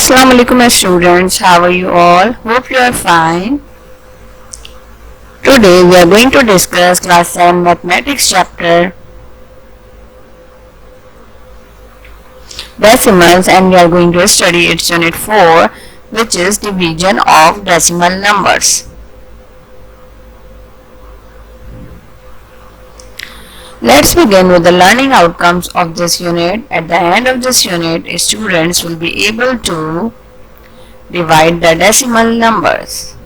Assalamu alaikum students, how are you all? Hope you are fine. Today we are going to discuss class 7 mathematics chapter decimals, and we are going to study its unit 4, which is division of decimal numbers. Let's begin with the learning outcomes of this unit. At the end of this unit, students will be able to divide the decimal numbers.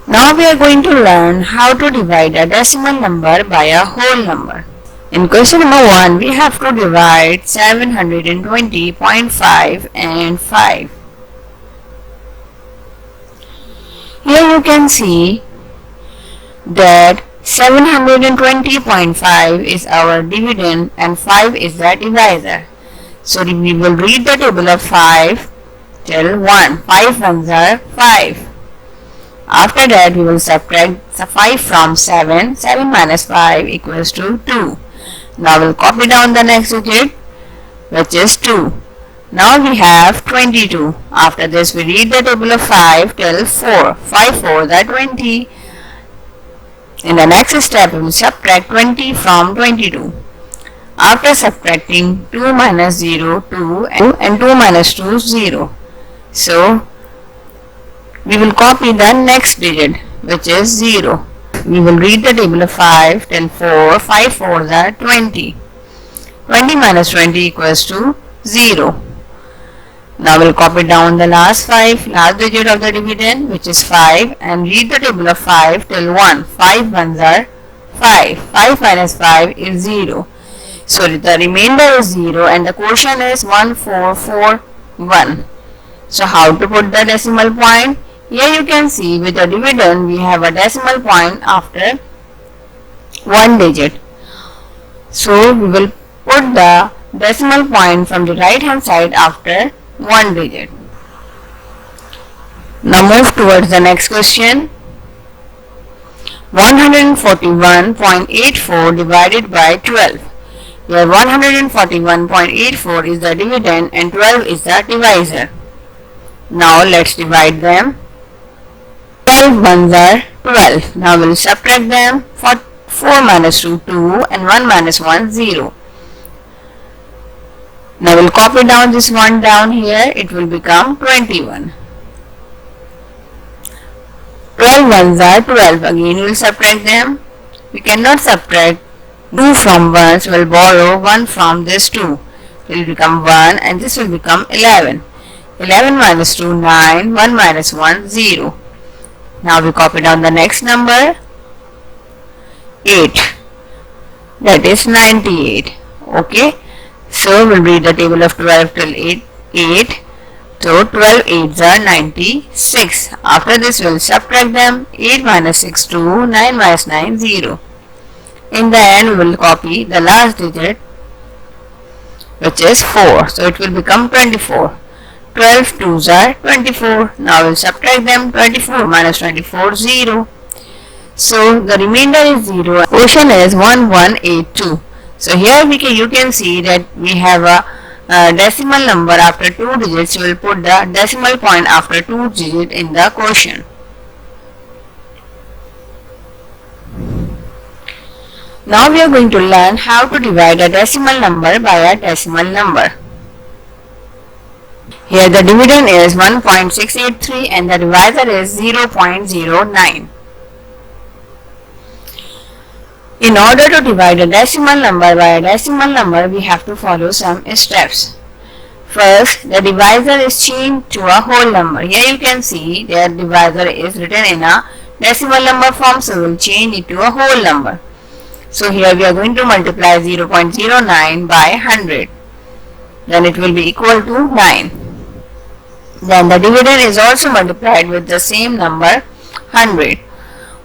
Now we are going to learn how to divide a decimal number by a whole number. In question number 1, we have to divide 720.5 and 5. Here you can see that 720.5 is our dividend and 5 is the divisor. So we will read the table of 5 till 1. 5 ones are 5. After that we will subtract the 5 from 7. 7 minus 5 equals to 2. Now we will copy down the next digit, which is 2. Now we have 22. After this we read the table of 5 till 4. 5 4 are 20. In the next step, we will subtract 20 from 22. After subtracting 2 minus 0, 2 and 2 minus 2, 0. So, we will copy the next digit, which is 0. We will read the table of 5 till 4. 5 4 are 20. 20 minus 20 equals to 0. Now we will copy down the last digit of the dividend, which is 5, and read the table of 5 till 1. 5 ones are 5. 5 minus 5 is 0. So the remainder is 0 and the quotient is 1441. So how to put the decimal point? Here you can see with the dividend we have a decimal point after one digit. So we will put the decimal point from the right hand side after one digit. Now move towards the next question. 141.84 divided by 12. Here 141.84 is the dividend and 12 is the divisor. Now let's divide them. 12 ones are 12. Now we'll subtract them. 4 minus 2, 2 and 1 minus 1, 0. Now we'll copy down this 1 down here, it will become 21. 12 ones are 12, again we'll subtract them. We cannot subtract 2 from 1, so we'll borrow 1 from this 2. It will become 1 and this will become 11. 11 minus 2, 9, 1 minus 1, 0. Now we copy down the next number, 8. That is 98. Okay. So we'll read the table of 12 till 8. So 12 8s are 96. After this we'll subtract them. 8 minus 6 2, 9 minus 9 0. In the end we will copy the last digit, which is 4. So it will become 24. 12 2s are 24. Now we'll subtract them. 24 minus 24 0. So the remainder is 0. Quotient is 1182. So here you can see that we have a decimal number after 2 digits. We will put the decimal point after 2 digits in the quotient. Now we are going to learn how to divide a decimal number by a decimal number. Here the dividend is 1.683 and the divisor is 0.09. In order to divide a decimal number by a decimal number, we have to follow some steps. First, the divisor is changed to a whole number. Here you can see the divisor is written in a decimal number form, so we will change it to a whole number. So here we are going to multiply 0.09 by 100. Then it will be equal to 9. Then the dividend is also multiplied with the same number, 100.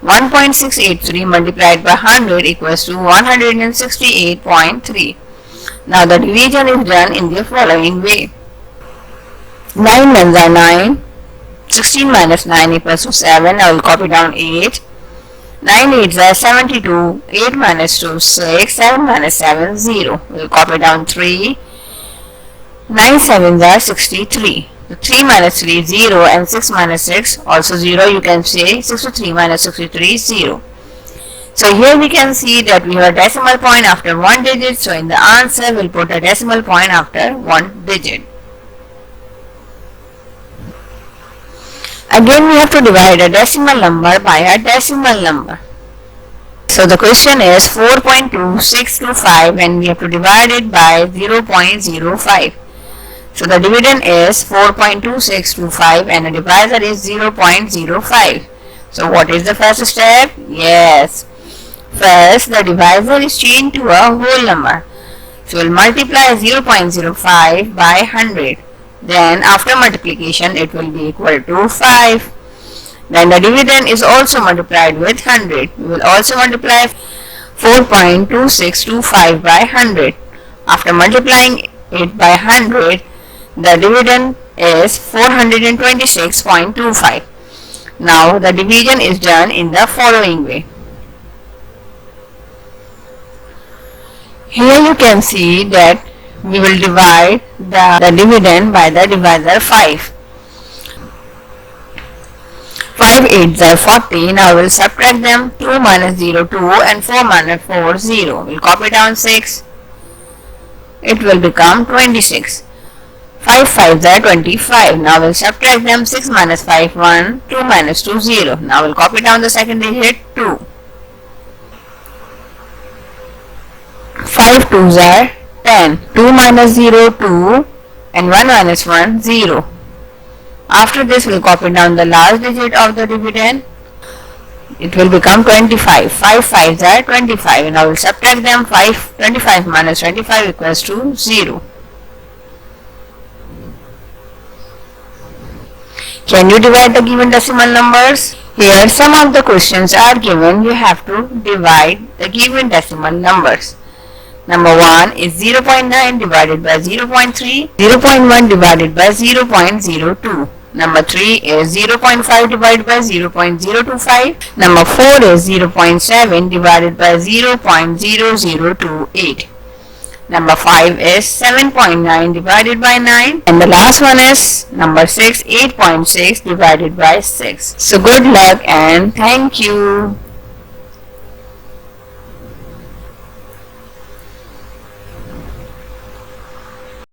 1.683 multiplied by 100 equals to 168.3. Now the division is done in the following way. 9 ones are 9. 16 minus 9 equals to 7. I will copy down 8. 9 8s are 72. 8 minus 2 6. 7 minus 7 0. We will copy down 3. 9 sevens are 63. So 3 minus 3 is 0 and 6 minus 6 also 0. You can say 63 minus 63 is 0. So here we can see that we have a decimal point after one digit. So in the answer we'll put a decimal point after one digit. Again we have to divide a decimal number by a decimal number. So the question is 4.2625 and we have to divide it by 0.05. So the dividend is 4.2625 and the divisor is 0.05. So what is the first step? Yes. First, the divisor is changed to a whole number. So we'll multiply 0.05 by 100. Then after multiplication, it will be equal to 5. Then the dividend is also multiplied with 100. We will also multiply 4.2625 by 100. After multiplying it by 100, the dividend is 426.25. Now the division is done in the following way. Here you can see that we will divide the dividend by the divisor 5. 5 8s are 40. Now we will subtract them. 2 minus 0 2 and 4 minus 4 0. We will copy down 6. It will become 26. 5 5s are 25. Now we will subtract them. 6 minus 5 1. 2 minus 2 0. Now we will copy down the second digit 2. 5 2s are 10. 2 minus 0 2 and 1 minus 1 0. After this we will copy down the last digit of the dividend. It will become 25. 5 5s are 25 and I will subtract them. 25 minus 25 equals to 0. Can you divide the given decimal numbers? Here some of the questions are given. You have to divide the given decimal numbers. Number 1 is 0.9 divided by 0.3, 0.1 divided by 0.02. Number 3 is 0.5 divided by 0.025. Number 4 is 0.7 divided by 0.0028. Number 5 is 7.9 divided by 9. And the last one is number 6, 8.6 divided by 6. So good luck and thank you.